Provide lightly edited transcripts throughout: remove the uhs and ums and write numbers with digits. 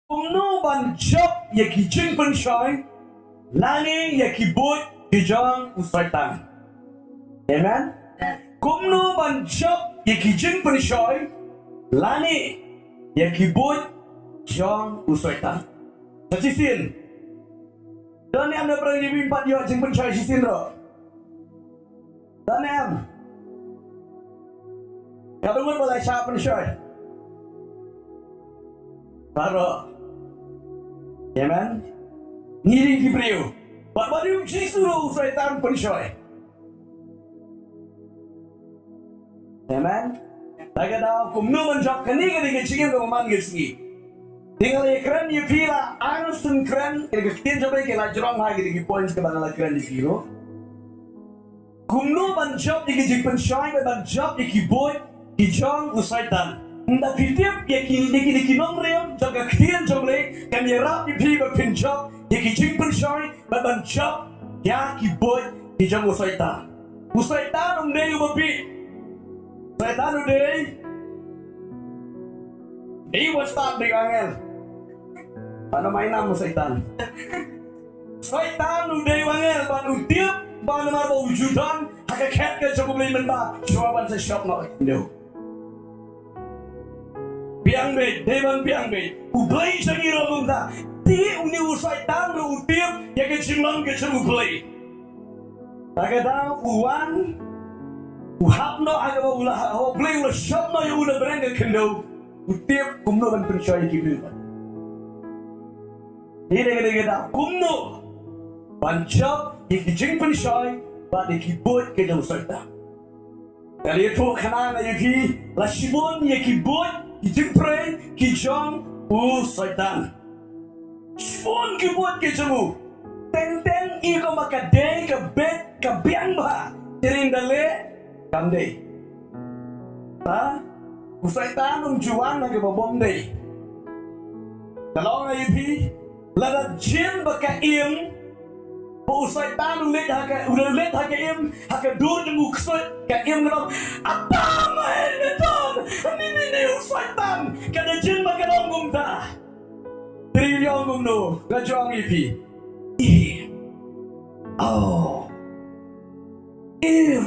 Kumno ban job iaki jingpynshoi, lani iaki buit kijang soitan. Amen. Kumno ban job iaki jingpynshoi, lani iaki buit kijang soitan. Sisin. Dan em na perang ibi empat yo jingpynshoi sisin ro. Dan em. Kalau mun balai siapa pynshoi. Baru. Amen. Ngiring di beliau. Baru disuruh soitan pynshoi. Amen. Lagi dah kumno menjak kini kecil keman gesgi. Tinggal ekran ni pila ansun kran kecil coba kita jorong lagi di points ke bangala kran di kilo. Kumno menjak di jingpynshoi menjak di buit kijang soitan. Nda fitip ya kini kinong rem jaga kien jomle kami rap di pi berpinjak ya ki jingpynshoi berbanjak ya ki buit ki jang soitan. Soitan umdei ubapi. Soitan umdei. Ini WhatsApp di angel. Pada mainan soitan. Soitan umdei angel ban utiap ban mar wujudan hakikat ke jomle menda jawaban saya shop nak Indo. Biang be, dewan biang be. Ublay sa ngiro munda. Ti uni soitan no utiap ya ke cimang ke cemu ublay. Tagadang uwan uhapno aga ulah ublay ulah shop no ya ulah berengga kendo. Utiap kumno ban pynshoi kibil. Ini gede kumno ban job iki jingpynshoi ba de buit ke jang soitan. Kali itu kana na yuki la shibon ya buit Jingpray kijang soitan. Phone buat kejamu. Teng iko makadeng ke bet ke biang bah. Tering dale kamdei. Ha? Soitan juan lagi bom dei. Kalau ngai pi lada jin baka im. Soitan ulet haka im haka dur jemu ksot ka im ngom apa mai beton. Ini soitan kada jin baka dongum ta. Trilyong kumno gajuang ipi. Oh.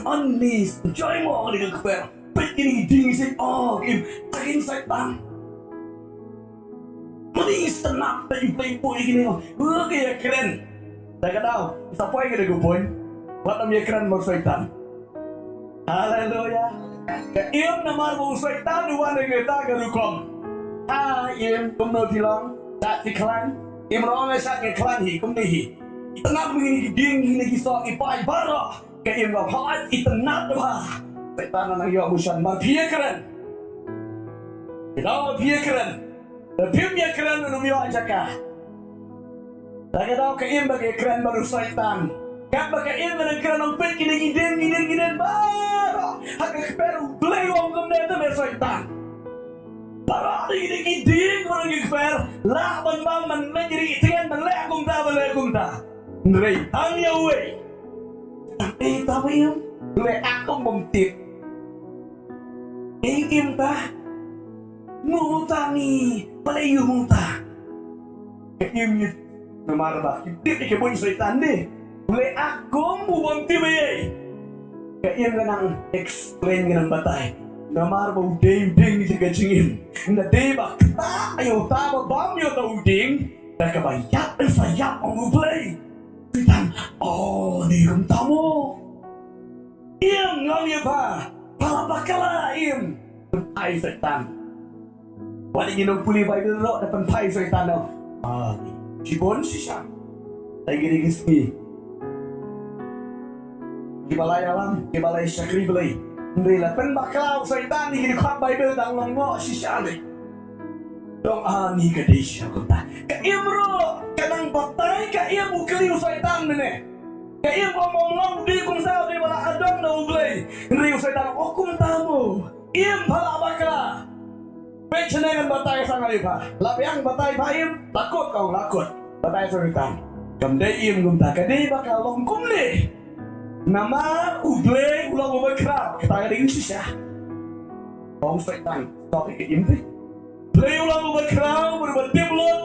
Anis joy mo ni kper. Pekini ding sit oh im takin soitan. Manis tenang tapi play gini. Oke ya keren. Tak tahu, siapa yang ada gupon? Buat namanya keren mau soitan. Haleluya. Im nama mau soitan dua negara garukom. Im kumno bilang tak diklan. Im orang esak keklan hi kumnehi. Itenap begini ding ini kisah ipai barok. Ke im ngaphat itenap dah. Soitan anak yo musan mafia keren. Kita mafia keren. Tapi keren numio ajaka. Lagi tahu ke im bagi keren baru soitan. Kat bagi im dengan keren ompet gini baru. Hak keperu play wong kemana tu ber soitan. Baru gini orang keper. Lah ban menjadi itian melekung ta. Nrei tanya we. Tapi im le aku bomtip. Im ta. Mutani, palayu muta. Im Nomor bah, kita ikut soitan deh. Boleh aku buang tiba. Kayak yang explain dengan batai. Nomor bau ding juga cingin. Nda deh bah, ayo tahu bam yo tahu ding. Dah kebayat sayap orang play. Soitan, oh ni tamu. Im ngang ya pa, pala bakala im. Pai soitan. Wali gino puli Bible lo depan pai soitan lo. Cibon sisa, lagi digismi. Kibalai alam, kibalai syakri belai. Nila pen bakal soitan ni kini kuat Bible dang longo sisa ni. Dong ani kadisha kota. Kaimro kadang batai kaim ukeli soitan ni. Kaim ngomong di kumsau di bala adang na ublay. Nri soitan okum tamu. Im bala bakal. Pencenakan batai sangat iba. Lapiang batai paim, takut kau lakut. Batai soitan. Kamdai im gumta kadai bakal longkum ni. Nama ublay ulang berkerap. Kita ada ini susah. Bong soitan. Tapi im tu. Play ulang berkerap berbuat mulut.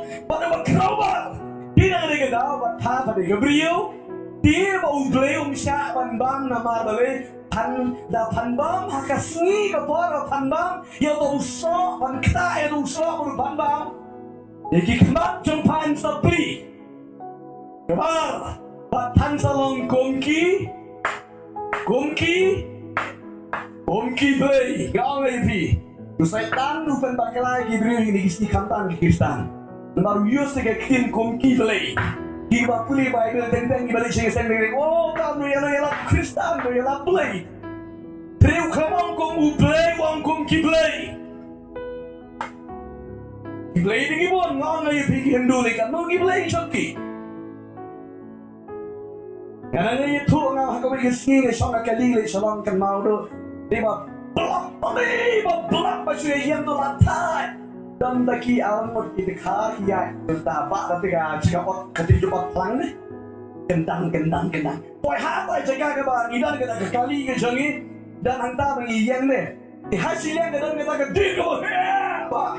pada Gabriel dia mau beli syak panbam nama beli panbam hakasni kapor panbam ya tu usah pankta ya tu usah ur panbam iki kemat jumpan sapli kabar pan salong gomki beli kau lagi tu soitan tu penpakai lagi beri ini isti kantan Kristan baru yus tiga kin gomki beli Iba puli Bible tentang ibalik sing sendiri. Oh, kamu yang Kristen, yang play. Treu kamang kong uplay, wang kong kiplay. Kiplay di gibon, ngang ay pigi Hindu ni kan, no kiplay chokki. Karena ni itu ngang hakawi kisni ni song akali ni shalong kan mau do. Iba blak pasyu yang tu latai. Dan taki alam mot kita kaki ya, kita apa ketika cakap ketika jumpa pelang ni, gendang. Boy hata jaga kebar, idan kita kekali ke jangi dan hantar mengiyan ni. Hasilnya kita kedua kebar, bah.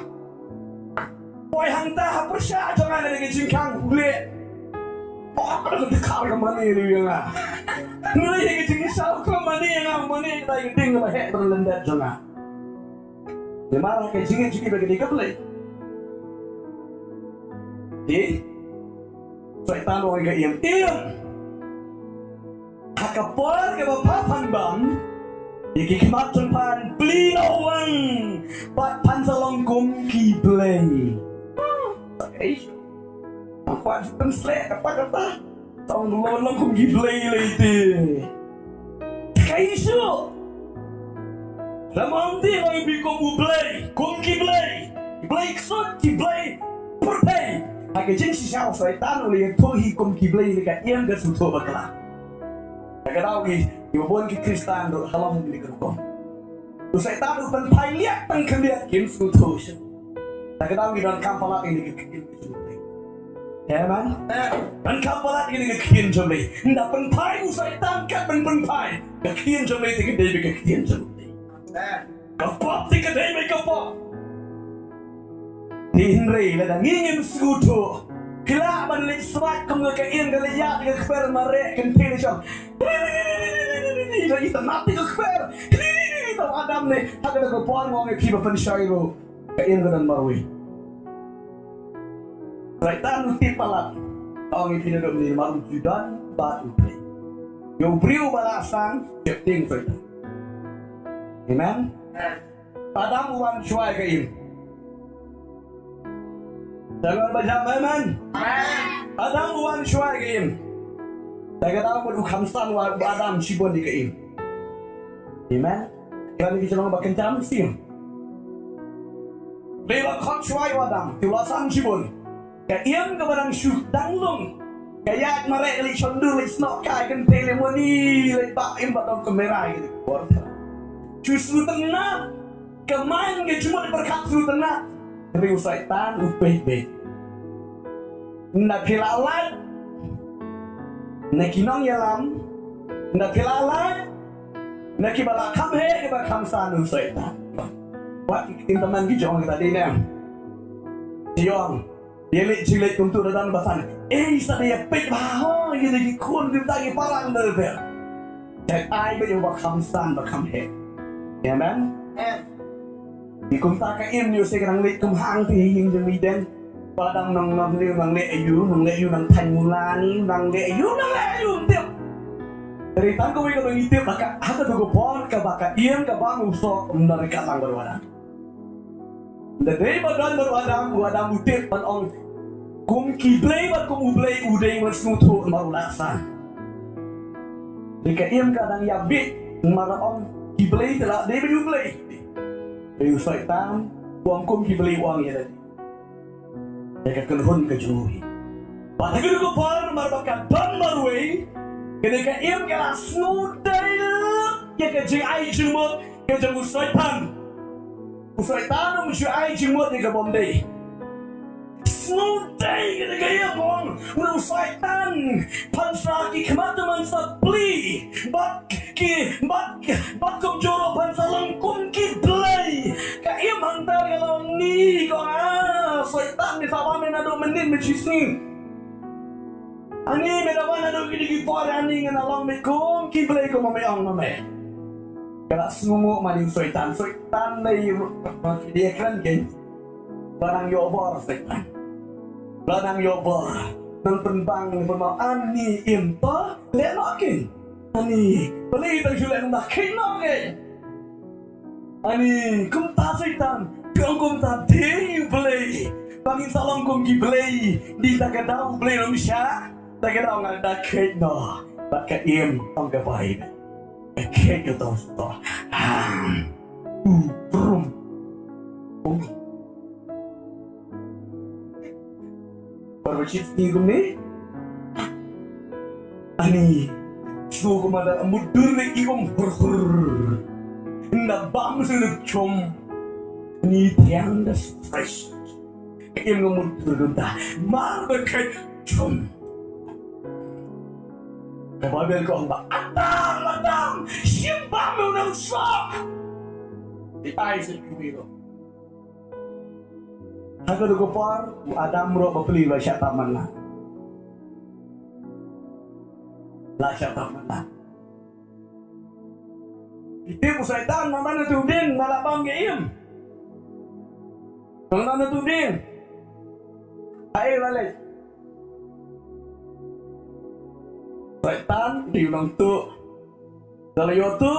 Boy hantar persya jangan ada kejengkang boleh. Oh, kalau kita kau ke mana ni yang ni yang kejengkang ke mana yang kita yang tinggal hek berlendat jangan. Marah ke jingi bagi dia boleh. Soitan orang ke iam. Hakapor ke bapa panbam. Iki kemat pan beli orang. Pan salong gomki beli. Aku akan selek apa tahun long gomki beli lagi. Kaisu. Lamang dia orang bikong ublay, gomki blay ksut ki blay purpay. Agak jenis siapa soitan oleh tuhi gomki blay dekat yang kesuto bakla. Agak tahu ki, ibuan ki Kristen do halam di kerukong. Tu soitan upan payliak tang keliat kim suto sih. Agak tahu ki dan kampalat ini kekin kesuto. Ya man, dan kampalat ini kekin jomli. Ndak penpai soitan kat penpai. Kekin jomli tiga day kekin jomli. Kapok tiga day may kapok. Hinray na dangingin skuto. Kila man lit swat kung ngakain galayak ngakper mare kentili siya. Ito natin ngakper. Ito Adam ni haga nagpuan mo ang jingpynshoi ro kain ganan marwi. Soitan tipalat. Ang ipinagam ni maru judan batu play. Yung priu balasang shifting soitan. Amen. Adam uwan syuai kain. Jangan baca amen. Adam uwan syuai kain. Saya tahu mau kamsan wa Adam sibon di kain. Amen. Kerana kita orang berkencang sih. Lewat kau syuai Adam, tiwasan sibon. Kain kebarang syuk danglung. Kayak mereka li condu li snok kai kan telemoni li bakin batong kamera gitu. Justru tenang, kemain ke cuma berkat justru tenang. Riu soitan baik. Nak kilalat, nak kinong yalam, nak kilalat, nak kibalak kamhe kibak kamsan soitan. Buat kita teman kijong kita di nem. Kijong, dia lek cilik untuk datang basan. Isa dia pek baho, dia kun kita parang nerver. Cek ai berjumpa kamsan berkamhe. Amen. Di kumta ka im yo se krang lit kum hang ti hing jeng miden padang nang le ayu nang tan mulani nang le ayu tiap dari tangko wi ka ngitip baka hata to pon ka baka iem ka bang usok ndar ka lang berwada the day badan berwada utip pan ong kum kiblay bat kum ublay uday mas nuto marulasan dika iem ka dang yabit mara ong kiblay telah dia berjublay. Dia soitan uang kum kiblay uang ya tadi. Dia kelhun kejuhi. Pada kedua par marbakan ban marway. Ketika ia kala snudai ya kejeng ai jumut kejeng soitan. Soitan musuh ai jumut di kabomdai. Snudai ketika ia bong udah soitan pansaki kemataman sapli bat kum joro pansalang kum kiblay ka ia mantar kalau ni kau soitan di sawamen ado menin mecisni Ani medawan ado gigi por ani ngana long me kum ki play ko mame ong mame. Kala sungu maning soitan nay dia kan gen. Barang yo bor soitan. Barang yo bor. Nang penbang pemau ani impa le lokin. Ani play tang jule nak kin lokin. Ani kum ta soitan. Kum ta ding play. Bangin salong kum ki play. Di tagadau play no misha. Tagadau ngan da kek no. Bat ka im ong ka bai. Kek yo tong sto. Brum. Perwajib tinggung ni. Ani. Suku kumada mudur ni iom hur. Na bam sulit chom. Ni tiang das fresh. Iom mudur dah. Mar berkait chom. Kababel ko ang ba? Adam! Simba mo ng sok! Di tayo sa kumiro. Ako dugo par, Adam ro bapeli la siya taman na. La siya taman na. Iti mo sa itan, mama na tudin, malabang gaim. Mama na tudin. Ay, lalay. Soitan, di ulang tu. Kalau yo tu,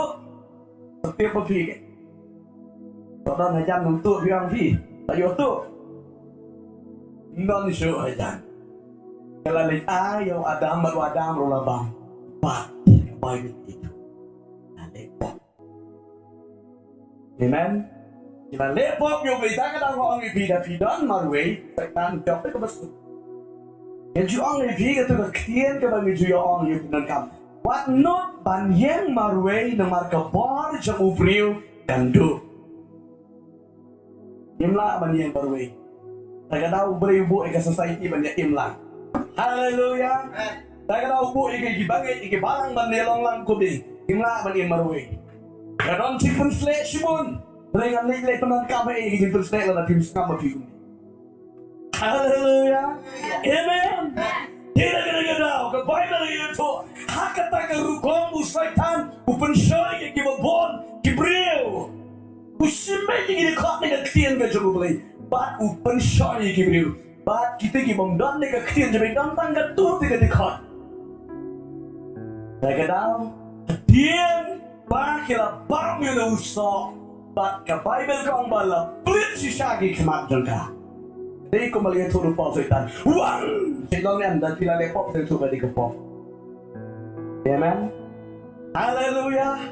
setiap pergi. Soitan aja nuntuk biang pi. Ayo tu. Non show aja. Kalau lagi ayo Adam baru Adam rolabang. Pak, baik itu. Lepop. Amen. Kita lepop yo beda kadang orang beda marway. Soitan jawab ke betul. Yang juang lebih itu kekien kebangi juang yang penangkap. Wat not banyak marway nomor kepar jam ubriu kandu. Imla banyak marway. Saya tahu beribu eka society banyak imla. Haleluya. Saya tahu bu eka gibangai eka barang bandelong lang kubing. Imla banyak marway. Kadang cipen slek simun. Dengan nilai penangkap eka cipen slek lah tim skam api. Haleluya. Amen. Tidak kena-kena. Ke Bible itu. Hakata ke rukom soitan. Jingpynshoi ke kibabon. Kibriu. Usimay ke gini-kak ni kaktian ke jogo belai. Bat Jingpynshoi kibriu. Bat kita kibamdan ni kaktian jabai dantang gatur ti gini-kak. Kena-kena. Katian. Bakila bang yun usok. Bat ke Bible ko ang bala. Buit si Shaggy kemat jengka. Jadi ko malihat turun pop soitan. Wang! Silong ni anda tila lepop saya suka di kepop. Amen. Haleluya.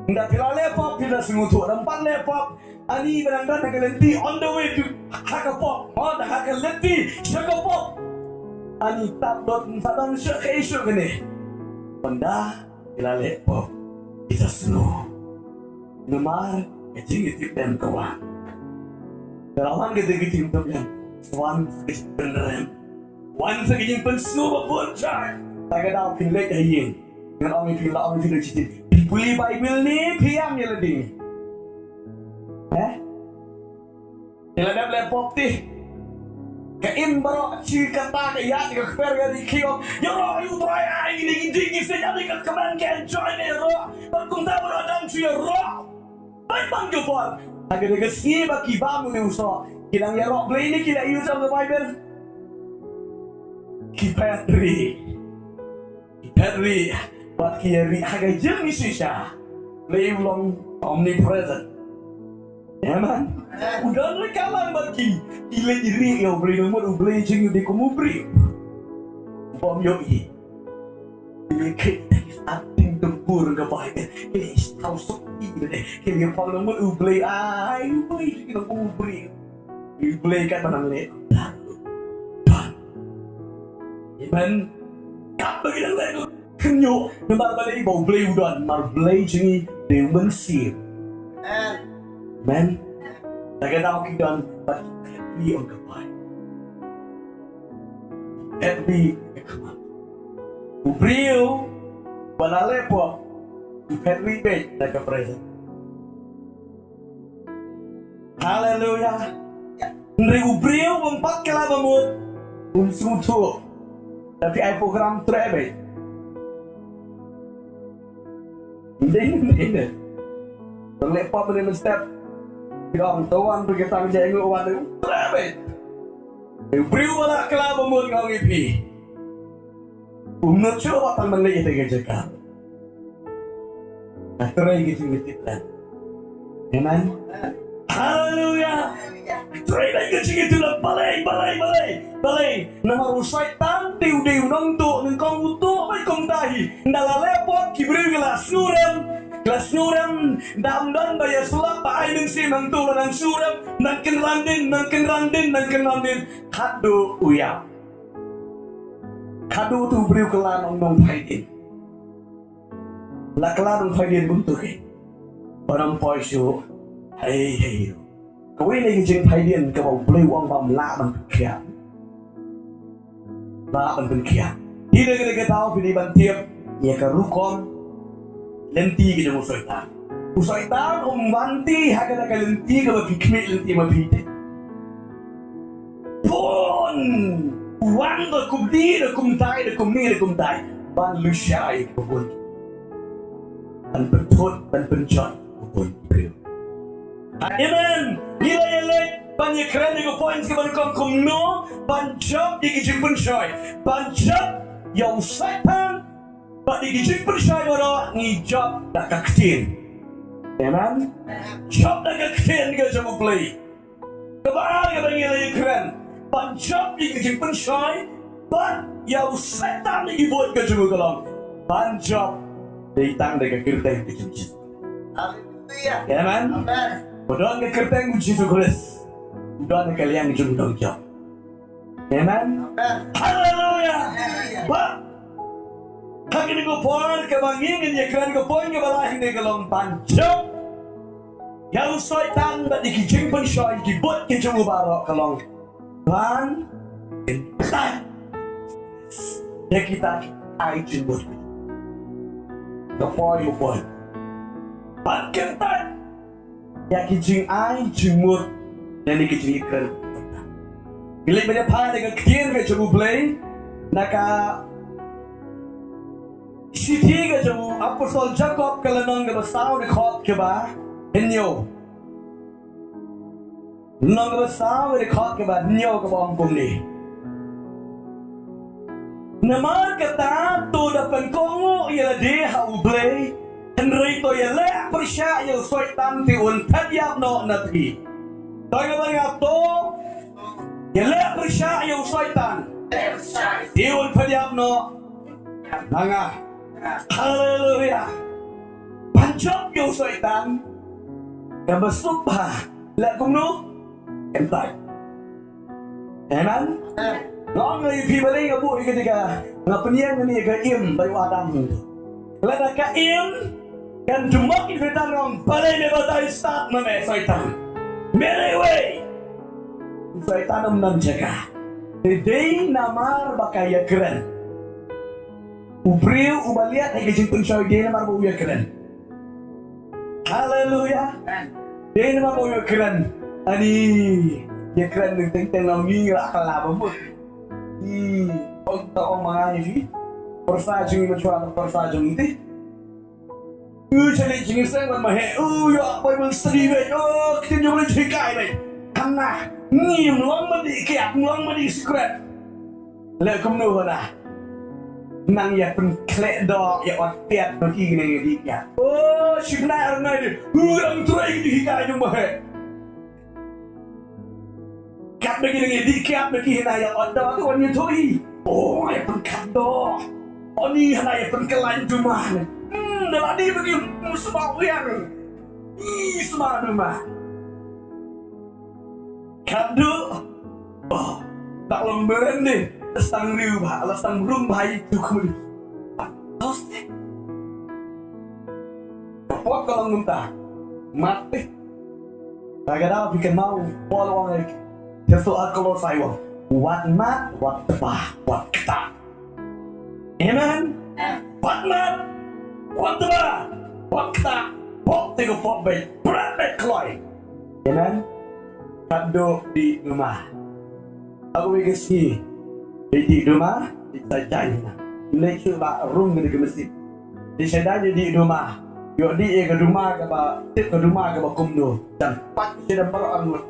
Anda tila lepop tidak sengutuk. Nampak lepop. Ani berangkat nak lenti on the way to hakapop. Oh, dah hak lenti hakapop. Ani tak dot sadang syok isu kene. Benda tila lepop bisa snow. Nomor kecil itu dan kawan. Kerawan kita untuk yang Wan sebenarnya Wan segini pensua bocah. Tak ada apa pilih kain. Dengan orang pilih cicit. Pilih Bible ni piam je lebih. Kalau dah lepop ti. Kain baru si kata ya di kafir ya di kiok. Ya roh you try ini gini saja di keman can join ni roh. Berkum tak beradam si roh. Baik bang jupol. Agar kasi bagi bamu ni usah. Kilang ya rock play ni kita use of the Bible. Kipatri. Buat kiri agak jeng Yesusya. Play ulang omnipresent. Amen. Udah rekaman bagi. Kile iri ya beri nomor ublay jeng di kumubri. Bom yoi. Ini kita ating tempur ke Bible. Ini tahu sepi deh. Kini pang nomor ublay ay ublay kita kumubri. Ublay kan menang le. Amen. Kapag ilang lego. Kenyo, nabalbalay ba ublay udan. Marblay jengi demon sir. Amen. Naganda ko kidan, but happy on kapay. Happy kamat. Ubriyo, banale po. Happy bed na ka-present. Hallelujah. Nri ubriyo, mampat kalaba mo. Unsuto. Tapi ai program trebe. Ini. Tong lepas boleh step. Kita tawan pergi tang jeng wan trebe. Beriu wala kala mun ngau ngipi. Umno coba tan menlei te gejeka. Atrai gitu ngitiplan. Amen. Haleluya. Try lagi gitu lah balai. Nama soitan diu nang tu nengkong utu mai kong dahi. Ndala lepot kibri gelas nuram dam daya selap ai neng si nang tu nang suram nang ken randin kado uya. Kado tu beri kelan ong faidin. La kelan ong faidin buntu ke. Orang poisu hey. Kau ini jeng faidin kau beli uang bam la ban kia. Tidak kita tahu pilih bantiap ya kerukon lenti kita musoitan. Musoitan banti haga lenti kalau piknik lenti mapite. Pon uang kum tai ban lusyai pun. Ban betul ban pencot pun. Amen. Nilai banyak keren yang points kepada kumno, banjab di jingpynshoi, banjab yang soitan, di jingpynshoi baru ngijab dak kaktin. Amen. Job dak kaktin ke jamu play. Kebar ke nilai keren, banjab di jingpynshoi, yang soitan di buit ke jamu kalam, banjab di tang dak kaktin ke jamu. Haleluya. Amen. Amen. Padahal ke kerteng Yesus Kristus. Udah kalian jumpa jauh. Amen. Haleluya. Pak. Kami ni kupon kebangingin ya kalian kupon kebalahin ni kalong panjang. Yang soitan bat di jingpynshoi di buit ke jamu baru kalong ban tan. Ya kita ai jumpa. Kupon. Ban kentan. Ya kijing ai jumut dan kijing ikan. Bila banyak hal dengan kian ke jamu play, naka siti ke jamu apostol Jacob kalau nang ke basau di khot ke ba henyo. Nang ke basau di khot ke ba henyo ke bawang kumni. Nama kata tu dapat kongo ialah dia hau play. Henry to ya le persya yang soitan tiun tadiap no nabi. Tanya banyak to ya le persya yang soitan tiun tadiap no nanga. Haleluya. Panjab yang soitan yang bersubha le kumno entai. Amen. Long lagi pibali ngabu ketika ngapenian ni ke im bayu adam tu. Lada ka im kan jumak kita orang balai lebatai start nama soitan. Mereway soitan menjaga. Jadi namar bakaya keren. Ubriu ubaliat hai jingpynshoi dia namar bau keren. Haleluya. Dia namar bau keren. Ani dia keren teng lami lah kalau bambut. Di orang mana ni? Persajung mencuat persajung itu. Jadi jenis yang mana? Ya, apa yang sedih ni? Kita jangan cikai ni. Karena ni muang mandi kiat, muang mandi secret. Lepas kumno lah. Nang ya pun klek dog ya otiat bagi ni di kiat. Oh, sebenarnya orang ni orang try di kiat jumpa. Kat begini di kiat bagi ni ya otiat tu orang ni tui. Oh, ya pun kat dog. Oh ni ya pun kelan jumpa ni. Dalam ni bagi semua yang semua rumah kado tak lembaran ni sang rumah sang rumah itu kemudian terus apa kalau muntah mati agak bikin mau walau lagi sesuatu kalau saya wat mat wat tebah wat ketak amen wat mat wat tebah wat ketak pot tiga pot baik berat baik keloi amen kado di rumah aku kasih Di rumah, di saja ni. Malaysia ba room ke masjid. Di sana di rumah. Yo di ke rumah ke ba, ke rumah ke ba Kumno. Dan pat sedang beranut.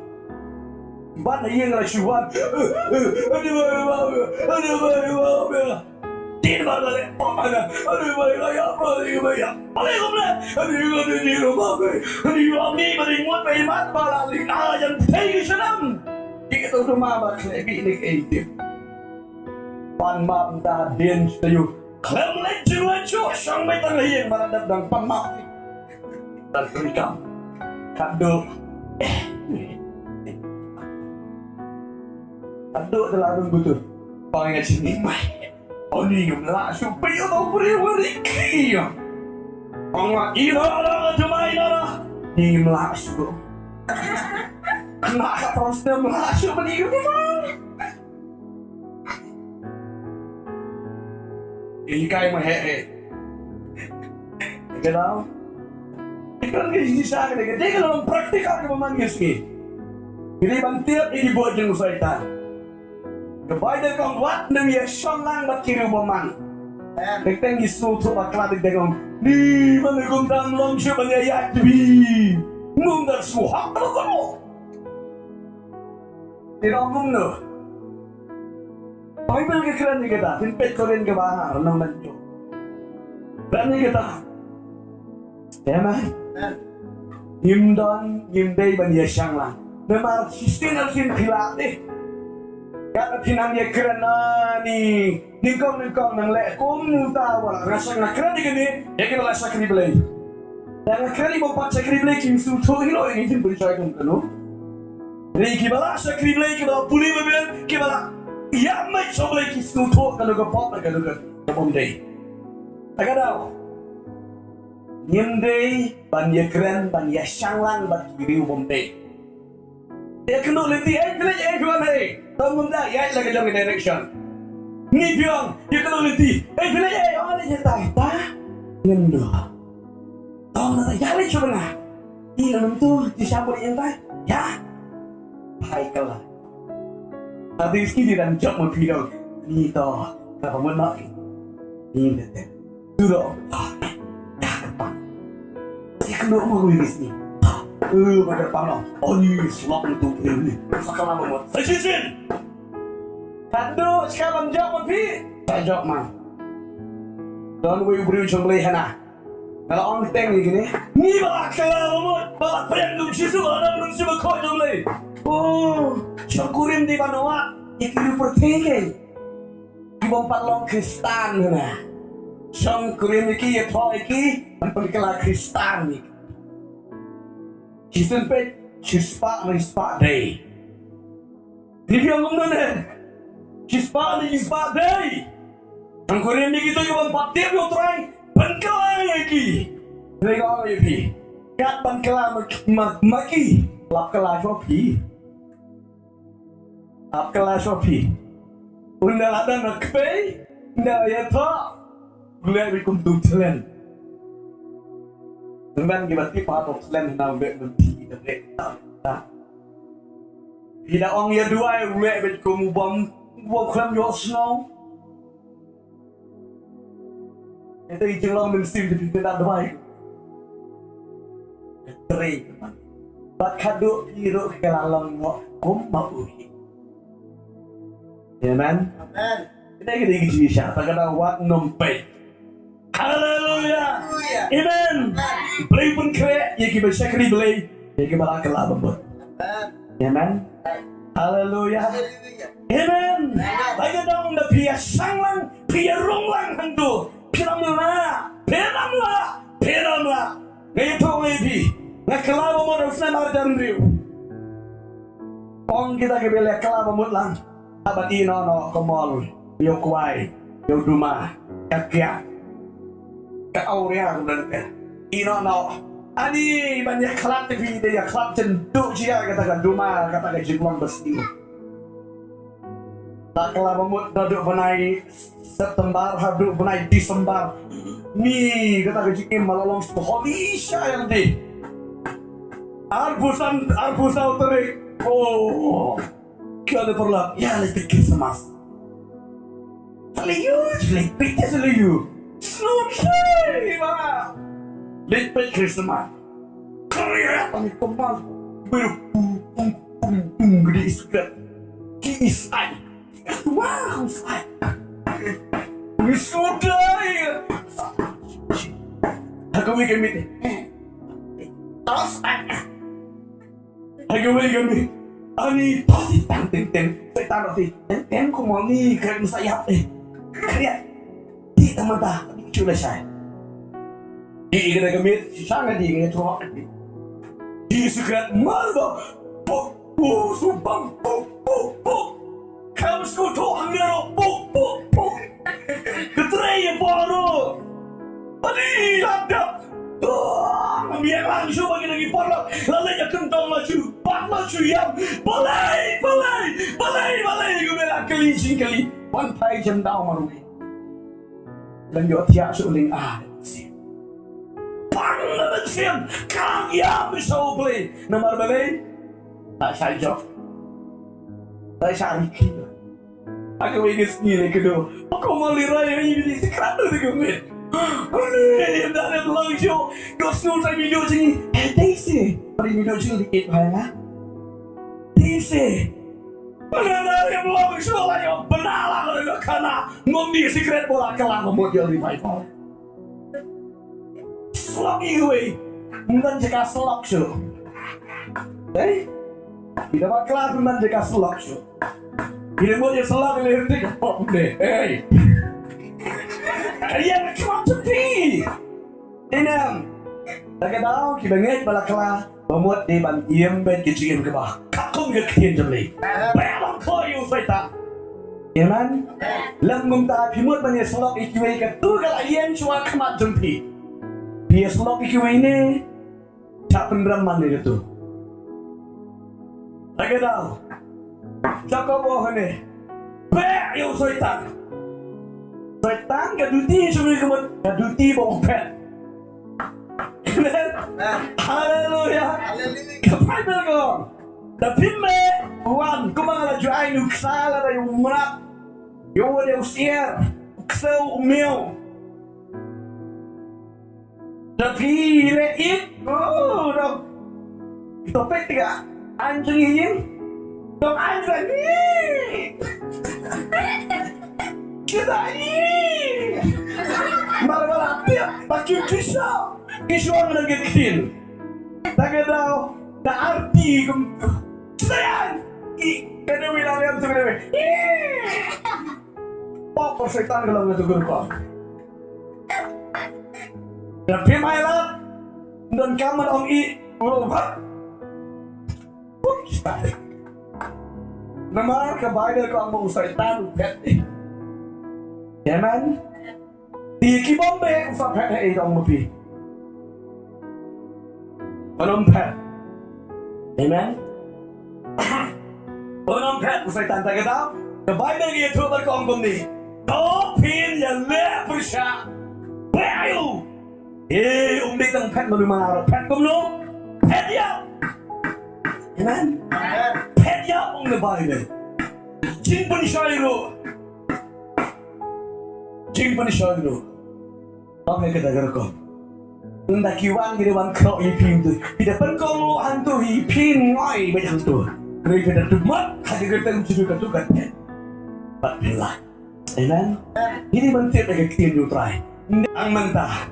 Ban yang rasuan. Aduh. Di mana le? Mana? Aduh, ya apa ya? Boleh boleh. Aduh, di rumah. Aduh, ni mending muat pe mat bala li yang pergi senam. Kita rumah ba klebi ni ke. Pan mak dah din seyu. Klem lecu sang mai tang hiang mana datang pan mak. Dan terikam. Kado. Kado telah betul. Pangai sini mai. Oni lah supaya kau beri kia. Angkat ira cuma ira. Ni melasuk. Kenapa terus dia melasuk beri ini kayak mahe. Kenal? Ikan ke sisa ke dia kalau praktikal ke memanggil sih. Jadi bantiap ini buat jeung soitan. Kepada kau buat demi sonang bat kiri boman. Dekeng isu tu bakal dekeng. Di mana kau dang long siapa ni ayat bi. Mungkin suha apa kamu? Tidak Kumno. Bible ke keren ni kita. Timpet koren ke bahar nang menjo. Keren ni kita. Emang. Yimdon yimdei bani sanglang. Memang sistem harus hilang deh. Kata tinang dia kerana ni ningkong nang lek Kumno tahu lah rasa nak keren ni gini ya kita rasa kiri belai dan keren ni bapak kiri belai kim su tu hilo ini jingpynshoi Kumno ni kita rasa kiri belai kita pulih berbeza kita ya mai coba kita su tu kalau kita pop kalau kita bomdei tak ada nyemdei banyak keren banyak sanglang bat kiri bomdei dia kena letih tuan bangun dah, ya lagi dalam direction. Ni biang, dia kena letih. Bila orang ni tak, ngendo. Tahu tak? Ya lagi cuba nak. Ia tu disambut yang tak, ya. Baiklah. Tadi sekali dan jawab mempidang. Ni tahu, apa mana? Ni betul. Duduk. Dia kena mau ini sini. Pada panah. Oh ni selap itu ni. Sekarang mau. Saya Kado sekarang jawab pi. Tak jawab mah. Don't we beri jumlah hana. Kalau orang teng ni gini. Ni balak kalau balak payah nung sisu ada nung siapa kau jumlah. Oh, syukurin di Banoa. Yang hidup pertengah. Ibang patlong Kristen na. Syukurin iki ya thoi iki. Ang kelah Kristen ni. Kristen pet chispa day. Ni biang Kumno ni. Chispa day. Ang Korean ni kita yung patip yung try. Pangkalang iki. Nagawang iki. Kat pangkalang maki. Lap kalah shopi. Lap kalah shopi. Unda ada nakpay. Unda yata. Gulay bikum tutlen. Ngan gibati patok slen na be nanti de ta. Tidak ong ya dua we bikum bom klam yo snow. Itu ijeng mensim di kita dua. Tre. Bat kado iro kelalang mo kum mau. Amen. Amen. Kita gini siya tagada wat nompe. Haleluya. Amen. Play pun kere, ya kita syakri play, ya kita bakal abot. Amen. Haleluya. Amen. Lagi dong dah pria sanglang, pria ronglang hantu, piramlah. Gaya tu lagi, nak kelab umur usna marjan riu. Ong kita kebeli kelab umur lang, abad no komol, yo kuai, yo rumah, kakek. Aurea udah ino ani banyak kelab TV dia kelab cenduk dia katakan rumah katakan jumlah besi tak kelab memut duduk benai September haduk benai Desember ni katakan jikim malalong holy yang di arbusan terik oh kalau perlu ya lebih Christmas Selipit selayu. Selesai ba. Lipit Christmas. Karya kami kemas. Berpung gede iskat. Kisah. Wah, usai. Sudah ya. Aku mikir mikir. Terus aku mikir. Ani pasti ten. Soitan pasti ten kau mau ni kerana saya Kaya di teman-teman cula saya. Di kena kemit, sangat di kena cua. Di sekret malu. Sumpang. Kamu sekutu hangyaro. Keterai baru. Adi landap. Biar langsung bagi lagi parah. Lalainya kentang laju. Laju yang balai. Gue bilang kali. Pantai jam tahu marugi. Dan juga tiap suling sih. Panggilan siang. Kang yang bisa beli. Nomor beli. Tak saja. Tak syariki. Aku ingin sendiri kedua. Aku mau lirai ini sekarang tu kemit. Ini dah langsung. Kau semua saya video sini. Daisy. Pada video sini dikit banyak. Daisy. Benar yang langsung lah yang benar lah karena ngondi secret bola kelang model di Bible. Selok iwe. Mungkin jika selok show. Tidak bakal mungkin jika selok show. Tidak boleh selok leher tiga pop deh. Kalian cuma sepi. Inam. Tak tahu kita ngej bala kelang. Membuat di bantian bed kecil ke bawah. Kakung ke kian jemli. Belong koyu soitan. Yaman. Lambung tak pimut banyak selok ikiway ke tu kalau ian cua kemat jempi. Dia selok ikiway ni. Tak peneraman dia tu. Tak tahu. Cakap boh ni. Bel soitan. Soitan ke duti cuma kemat. Ke duti boh pet. Haleluya. Kepada kau. Tapi wan kau malah jual nuksalah dari umat. Yang ada usier, ksau umil. Tapi leip, dong. Topik tiga anjing ini, dong anjing ini. Kita ini. Malah tiap pakai kisah. Kisah lagi kecil. Tak tahu, tak arti sayang. Kena bilang yang tu kena. Apa soitan kalau nggak tugur kau? Tapi mainlah dan kamu dong berubah. Nama kebayar kau mau soitan pet. Jangan. Di kibombe usah pet dong lebih. Penumpet. Amen. Penumpet soitan tak tahu. Kebayar gitu berkongkong ni. Topin yang lebersha. Bayu. Umdik tang pet malu mangaro. Pet kumno. Pet ya. Amen. Pet ya the jingpynshoi lo. Apa yang kita gerko? Unda kiwan gede wan kro ipin tu. Tidak penkong hantu ipin ngoi banyak tu. Kerja kita tumat hadi kita uji kita tu kan. Patlah. Amen. Ini bentuk dari kecil try. Ang mentah.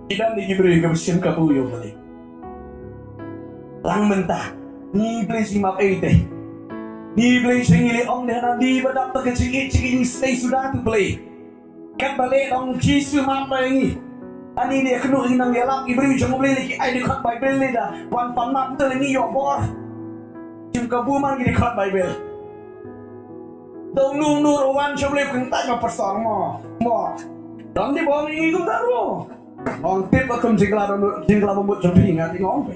Tidak diberi kebersihan kabuyo balik. Lang mentah. Ni beli si map ete. Ni beli singili om dan di badap terkecil ini stay sudah tu beli. Kat balik om Jisu map ini. Ani dia kena inang yalap iberi jangan beli lagi. Ai dekat Bible ni dah. Wan pan map tu ni yo bor. Jim kabuman gini dekat Bible. Dong nur wan coba kentak ma persong mo. Dan di bawah ini tu tak ro. Orang tip akan jingkla membuat jempi ngati ngombe.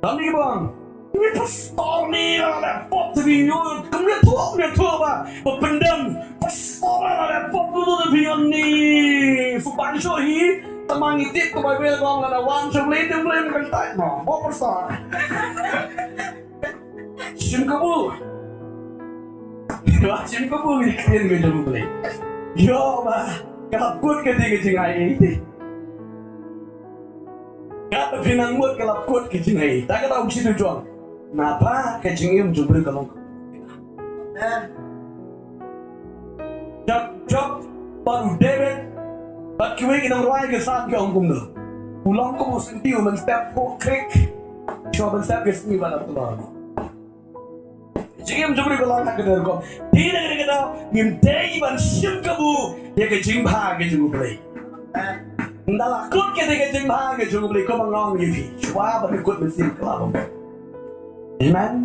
Dan di bawah ini pistol ni ada pop tapi yo kemudian tua ba pendam pistol ada pop tu tapi ni C.Thyrniang teman itip ke Bible kong ada wan coba itu kentak mo persong. Sim kabu. Macam kau pun ikhtiar ke jom boleh. Yo bah, kalaput ke tiga jengai ini. Kata pinang buat kalaput ke jengai. Tak kata uji tu jual. Napa ke jengai jom boleh kalong. Jok baru David. Bat kiwe kita meruai ke saat ke orang Kumno. Pulang ko mo sentiu man step po krik. Coba step ke sini pada tulang. Jigem jumri ko lang hakadar ko. Di na kita ngim day ban sim kabu ya ke jingpa ke jumri. Ndala kut ke ke jingpa ke jumri ko mangong yipi. Chwa ban kut mesin kelabang. Amen.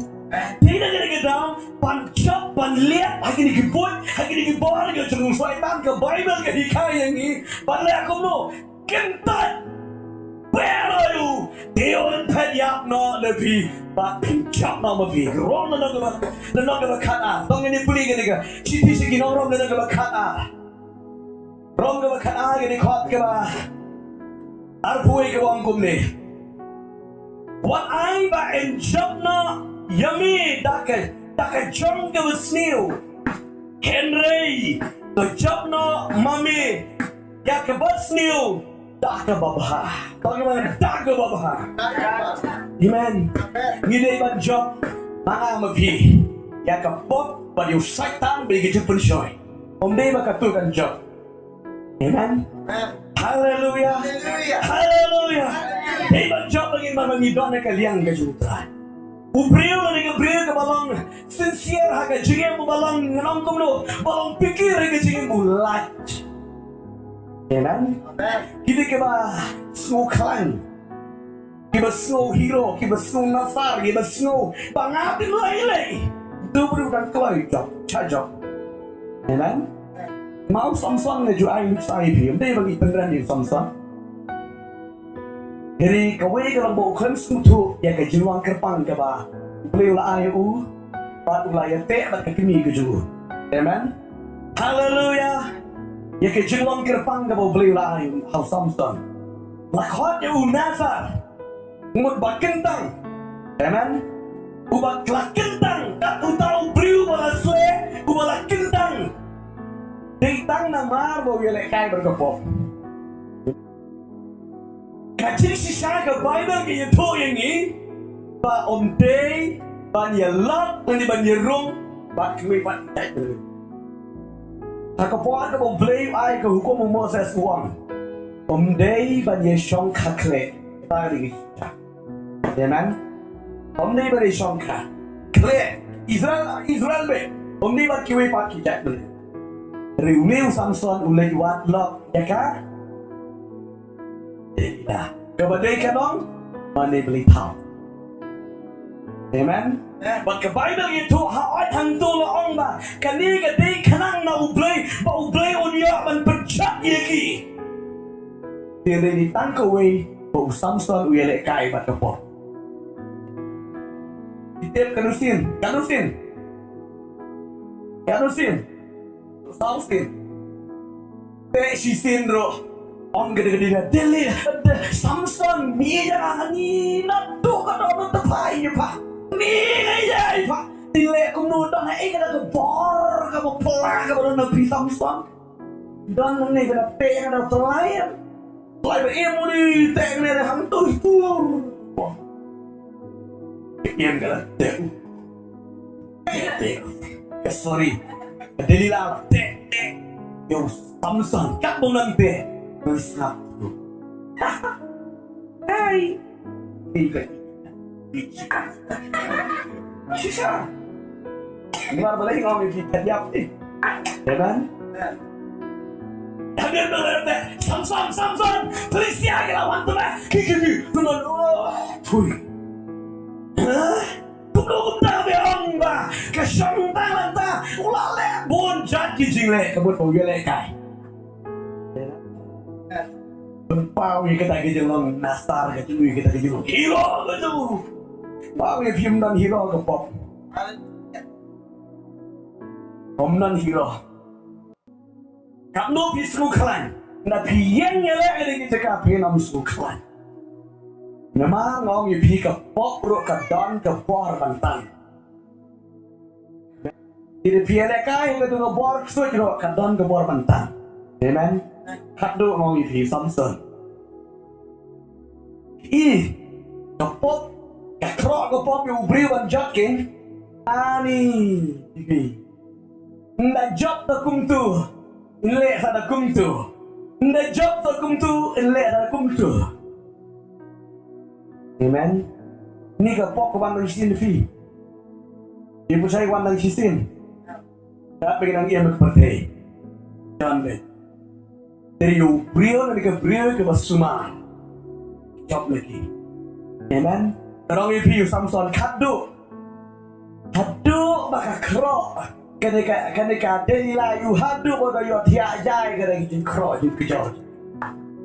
Di na kita ban chop ban liat hakini kibut hakini kibor ke jumri soitan ke Bible ke hikayat ni ban liat kumno kentat. Where are you? Deon pediak no lepi, but pinchak no mapi. Rom na nagaba kata. Tong ini puli gini ka. Citi sigi no rom na nagaba kata. Rom nagaba kata gini kot ka ba? Arpuy ka bang kumni. What I ba enjoy na yummy daka jong ka wasniu. Henry, the job no mami. Yakabat sniu. Daka babah, bagaimana daka babah? Amen. Ngide ban job, mana mapi? Ya kapot, pada soitan bagi jingpynshoi. Omde makatukan job. Amen. Hallelujah. Hallelujah. Ban job lagi mana ngidon nak liang kejutan. Ubriu lagi ubriu ke balong sincere haga jingem balong nong kumno, balong pikir haga jingem bulat. Amen. Kita keba snow clan, keba snow hero, keba snow nasar, keba snow bangatin lagi. Dulu dan kelai job, cajok. Amen. Mau Samson ne jual saya pun, dia bagi penderan di Samson. Jadi kau kalau bawa kan suatu ya kejuang kerpang keba, beliau lah ayu, batu lah ya teh batu kini keju. Amen. Hallelujah. Ya kejuang kerpang keba beliau lah ayu, hal Samson. Lakot ya unasar, ngut bakentang. Amen. Ubak lakentang, tak tahu beliau balas le, ubak kentang. Ditang nama bawa yelek kai berkepop. Kacil sisa ke Bible ke itu yang ini, ba om day, ban yelap, nanti ban yerung, ba kue ban tak tu. Takapun ke boleh ai ke hukum Moses uang. Om day ban yeshong kakle, tadi kita. Amen. Om day ban yeshong kakle. Israel be. Om day ban kue ban kita tu. Riuliu Samson ulai wat lok, ya kah? Dah. Kebadai kanong, mana beli tahu. Amen. Bak Bible itu hawat hantu laong ba. Kani kadai kanang na ublay unya man percak yaki. Dia ni tangkaway, bau Samson uyelek kai bat kepo. Ditip kanusin. Samson. Teh sisin ro. On gede-gede na dili Samson ni jangan ni nado ka do tepai ni pa ni ay pa dile kumno don ay kada ko bor ka mo pala ka do na pi Samson don ni kada pe kada telayan lai ba emo ni teng ni ham tu tu iem kada te sorry dili la te yo Samson kat bong nang te bersatu. Hai. Tiga. Sisa. Luar balik ngomong kita diap ni. Ya kan? Hadir berada. Samson. Polisi lagi lawan tu lah. Kiki. Tuan. Fui. Kumno beong ba. Kesyong tangan ta. Ulale bonjat kijing le. Kebut bau le kai. Pau yang kita kejelong nastar kecil kita kejelong hero kejelong. Pau yang film dan hero ke pop. Omnan hero. Kumno pisru klan. Na piyen yele ada kita kapi nam su klan. Nama ngom yepi ke pop ro ke don ke por bantang. Kita piala kai ke tu ngebor kesut kiro kadon ke bor mentang. Amen. Kado ngong ipi Samson. Kapok kakrok kapok yung ubri wan jokin. Ani ipi. Nda job ta kumtu. Inle sa da kumtu. Nda job ta kumtu inle sa da kumtu. Amen. Ni kapok ko wan isin ipi. Ibu saya wan isin. Tak pengen nang ia berpartai. Jangan deh. Dari beliau nanti ke beliau ke basuma. Job lagi. Amen. Terang ibu Samson kado baka kerok. Ketika Delila you hadu bodoh yo tiak jai kada kita kerok je kejauh.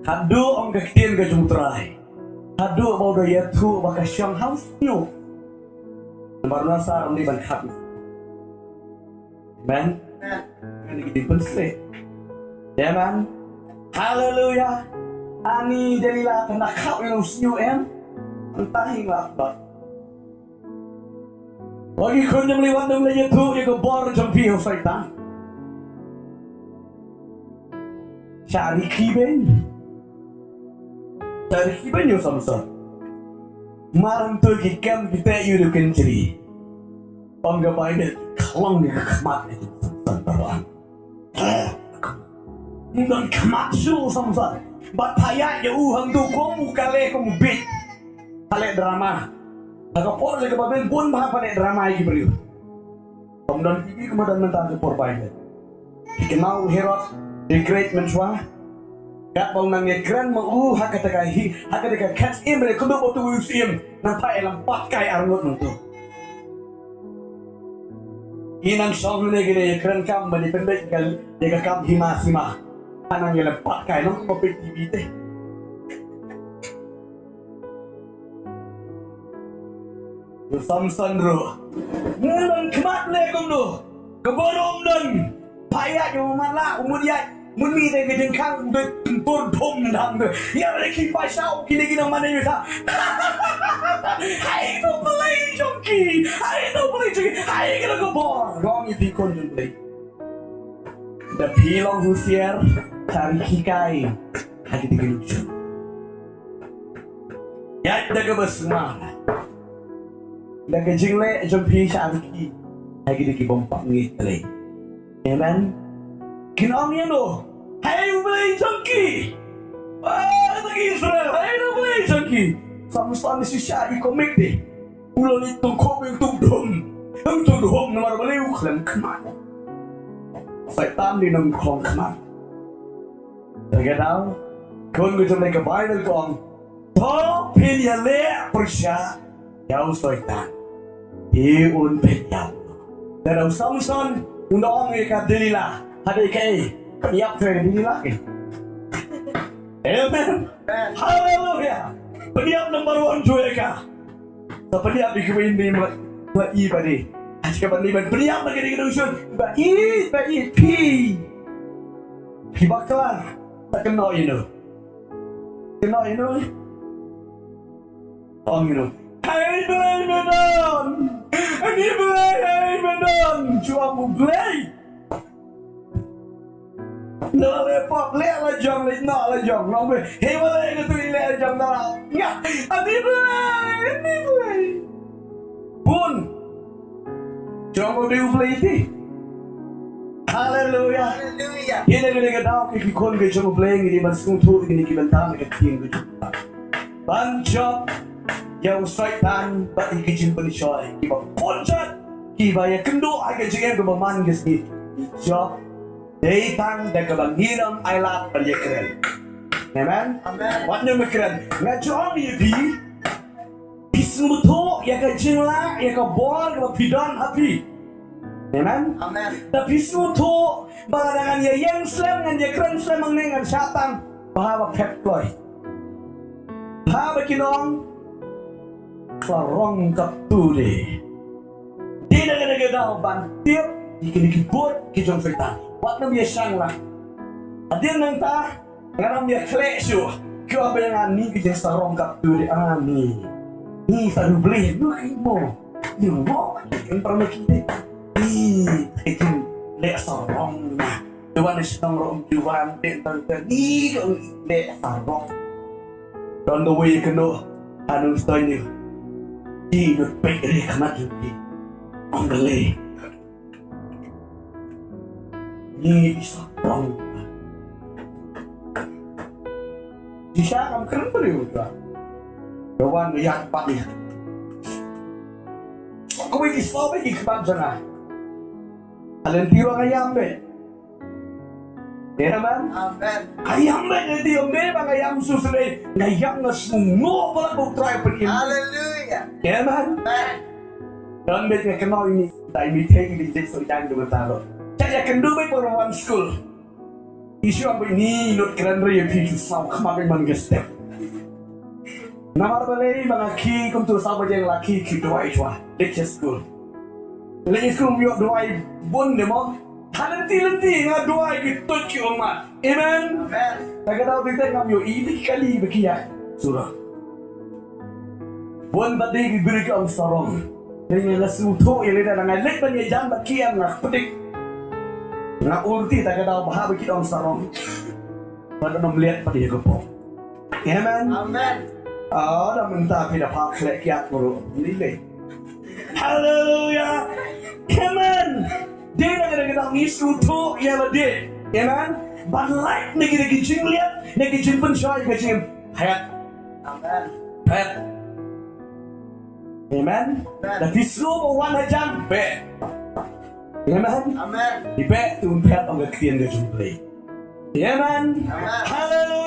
Hadu orang kektin ke jumutrai. Hadu bodoh ya tu baka syang house new. Baru nasar ni ban habis. Amen. Kan kita pensel. Ya man. Haleluya. Ani Delila kena kau yang senyum entahi lapar. Bagi kau yang lewat dalam lagi tu dia kebor jampi soitan. Cari kiben yo Samson. Malam tu kita you dukan ceri. Pangga baik kelang ni kemat itu Samson taruhan. Bukan kemat su Samson. Bat payah je hang tu kamu kale kamu buit. Kale drama. Agak por je kebaben pun bah kale drama iki beliau. Kemudian TV kemudian mentah ke por baik. Kenal Herod the great menswa. Kat bang nang ekran mau hak kata catch in beli kudu waktu museum nampak lampat kai arngot tu. Inang song ni gini ekran kam bani pendek kal dia kam hima. Anang yang lampat kai nong kopi TV teh. Samson ro. Nang kemat le kumno. Keborong dan payah yo malah kemudian mun mi dai ke kang de tur thum dang de ya le ki pa sao kini mana yo sa I don't believe junkie I gonna go bor wrong if you couldn't play the pilong husier cari kikai hadi digelucu ya daga basma daga jingle junkie cari hadi dikibompak ngitle amen Kinong yan o. Hey, beli junkie. Lagi Israel. Hey, beli junkie. Sama-sama si Syari komik deh. Ulang itu komik tungdum. Ang tungdum namar beli uklam kemana. Soitan di nang kong kemana. Jaga tahu. Kau gue cuma ke Bible kong. Toh pilih le persya. Jauh soitan. Iun penyam. Dan Samson undang ikat Delila. Ada ikai, iap saya ini lagi. Amen. Haleluya. Peniap number 1 jueka. So peniap di kewin ni buat i padi. Asyik padi peniap lagi di kedusun. Baik pi bakalan tak kena you know. Hai Medan. Cuma mu play. Nó le pop le la jong le no la jong no be he wa le tu le jong na nya ani play bun jong ko du play ti hallelujah ye le ga daw ki kon ge jong play ngi ban sung thu ki ki ban ta ga tin ge ban job yang soitan ba ki jingpynshoi ki ba ponjat ki ba ya kendo ai ga jing ga man ge si job Datang dan kebangiran ailat berjekren. Amen. What name keren? Ngajong ibi. Pismuto ya ke jingla ya ke bol ya pidon happy. Amen. Da pismuto barangan ya yang slam ngan ya keren slam mengengan syatan bahwa pet ploy. Bahwa kinong klarong kapture. Tidak ada daw bantir ikini buit kijong soitan. Wat na biya siyang lang. Adil nang ta, ngaram biya klesyo. Kyo ba yung ani kaya sa rong kapturi ani. Ni sa rubli, looking mo. Yung mo, yung para makita. ikin le sarong na. Tuan is nang rom tuan tentang ni kong le sarong. Don the way kano anong stay niyo. Di not pek re kamat yuki. Ang gali. Ni sarong. Di siya kam keren beriu ka. Tuan yang pati. Kau ini sobat ikhwan sana. Kalian tiro ngayam be. Ya man? Amen. Ngayam be nanti ombe bang ngayam susre ngayam ngasmo pala buk try penin. Hallelujah. Ya man? Amen. Dan be ke kenal ini dai mi take di jek soitan do taro. Saya akan do be perempuan school. Isu apa ini not keren re pisu sam kemarin man gestep. Nama balai mga ki kum tu sahaja yang laki ki doa iswa lecture school. Lecture school biok doa bon demo. Talenti nga doa ki tot ki oma. Amen. Amen. Taga daw dito ngam yo ini kali bekia surah. Bon badai ki beri ka ang sarong. Dengan lasu to yang ada dengan lek ban jam bakia nga petik. Nga ulti taga daw bahaba ki ang sarong. Pada nom lihat pada ko po. Amen. Amen. Dah minta kita pakai kiat guru. Ini. Hallelujah. Amen. Dia nak kita ngisu tu ya lade. Amen. But like nak kita jing lihat, nak kita jingpynshoi ke jing hayat. Amen. Hayat. Amen. Tapi semua orang jam be. Amen. Amen. Di be tu unpet orang kian ke jumpai. Amen. Amen. Hallelujah.